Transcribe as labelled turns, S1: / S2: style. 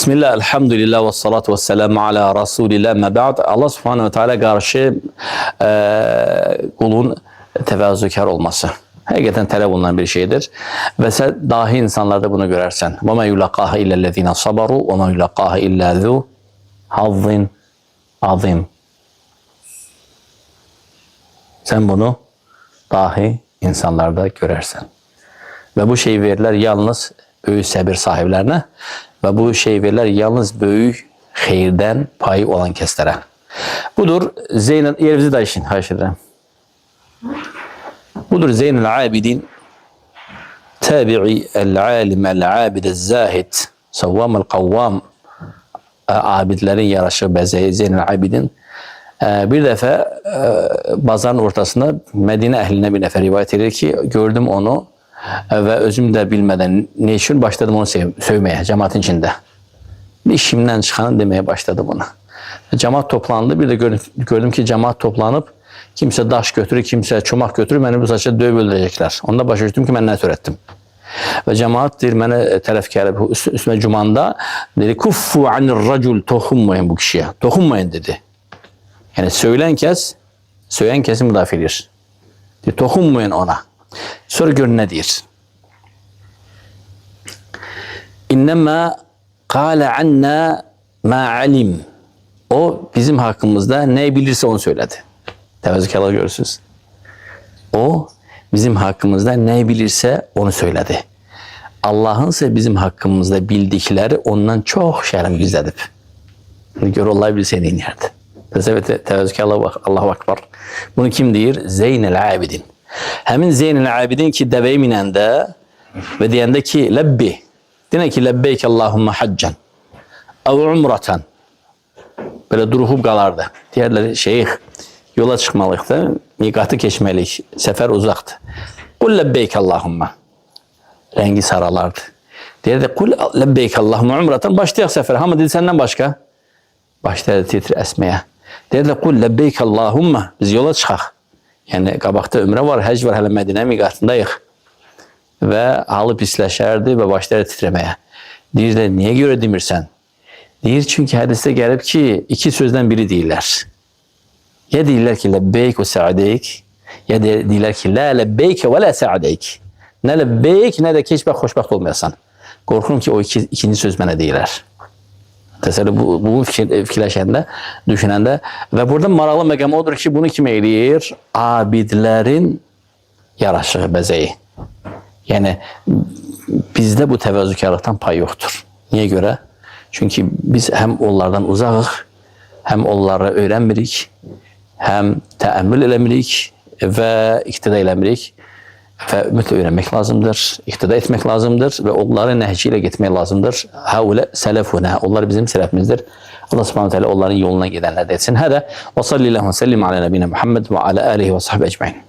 S1: Bismillah, elhamdülillah ve salatu ve selamu ala Resulillah me ba'd. Allah subhanehu ve teala karşı kulun tevazukar olması. Hakikaten talep olunan bir şeydir. Ve sen dahi insanlarda bunu görersen. وَمَا يُلَقَّاهَ اِلَّا الَّذ۪ينَ صَبَرُوا وَمَا يُلَقَّاهَ اِلَّا ذُو حَظٍ azim. Sen bunu dahi insanlarda görersen. Ve bu şey verirler yalnız büyük sabır sahiplerine ve bu şey verirler yalnız büyük hayırdan payı olan keslere. Budur Zeynel, yerimizi de işin haşirden. Budur Zeynel Abidin, tabi'i el-alim el-abid el-zahid, savvam el-kavvam, abidlerin yaraşı bezeyi Zeynel Abidin. Bir defa bazarın ortasında Medine ehline bir nefer rivayet ediyor ki gördüm onu ve özüm de bilmeden ne için başladım onu sövmeye cemaatin içinde. İşimden çıkan demeye başladı buna. Cemaat toplandı. Bir de gördüm ki cemaat toplanıp kimse daş götürür, kimse çomak götürür. Beni bu saçta dövüp öldürecekler. Onda başa düştüm ki ben ne öğrettim. Ve cemaat deyir mənə tərəf gəlib üstüme cumanda dedi kuffu anir racul toxunmayın bu kişiye. Toxunmayın dedi. Yani söyleyen kesin müdafaa edir. Toxunmayın ona. Sonra gör ne deyir. İnnemâ kâle annâ mâ alim. O bizim hakkımızda ne bilirse onu söyledi. Tevazukarlar görürsünüz. O bizim hakkımızda ne bilirse onu söyledi. Allah'ın ise bizim hakkımızda bildikleri ondan çok şerem gizledip. Gör Allah bir senin yerde. Tevazukarlar bak. Allahu Akbar. Bunu kim deyir? Zeynel Abidin. Hemin Zeynel Abidin ki deveye minende ve diyende ki lebbi. Dine ki lebbeyk Allahümme haccan. Ev umratan. Böyle durup kalardı. Diğerleri şeyh yola çıkmalıktı. Mikatı geçmelik. Sefer uzaktı. Kul lebbeyk Allahümme. Rengi saralardı. Diğeri de kul lebbeyk Allahümme umratan. Başlayak sefer. Ama dedi senden başka. Başladı titri esmeye. Diğeri de kul lebbeyk Allahümme. Biz yola çıkak. Yani qabaqda ömre var, hac var, hələ Mədinə miqatındayıq. Və halı pisləşərdi və başlayır titrəməyə. Deyir də, niyə görə demirsən? Deyir, çünki hədisdə gəlib ki, iki sözdən biri deyirlər. Ya deyirlər ki, ləbbeyk və səadeyk, ya deyirlər ki, lə ləbbeyk və lə səadeyk. Nə ləbbeyk, nə də keçbək, xoşbəxt olmayasan. Qorxurum ki, o ikinci söz mənə deyirlər. Təsəvvür bu fikirləşəndə, düşünəndə və burada maraqlı məqam odur ki, bunu kim eləyir? Abidlərin yaraşığı, bəzəyi. Yəni, bizdə bu təvəzzükarlıqdan pay yoxdur. Niyə görə? Çünki biz həm onlardan uzağıq, həm onları öyrənmirik, həm təəmmül eləmirik və iqtida eləmirik. Və mütləq öyrənmək lazımdır, iqtida etmək lazımdır və onların nəhci ilə getmək lazımdır. Həulə sələfunə, onlar bizim sələfimizdir. Allah subhanahu teala onların yoluna gedənlər də etsin. Hədə və sallallahu aleyhi və səlləm alə nəbiyyə Muhammed və alə alihi və sahbə ecmaîn.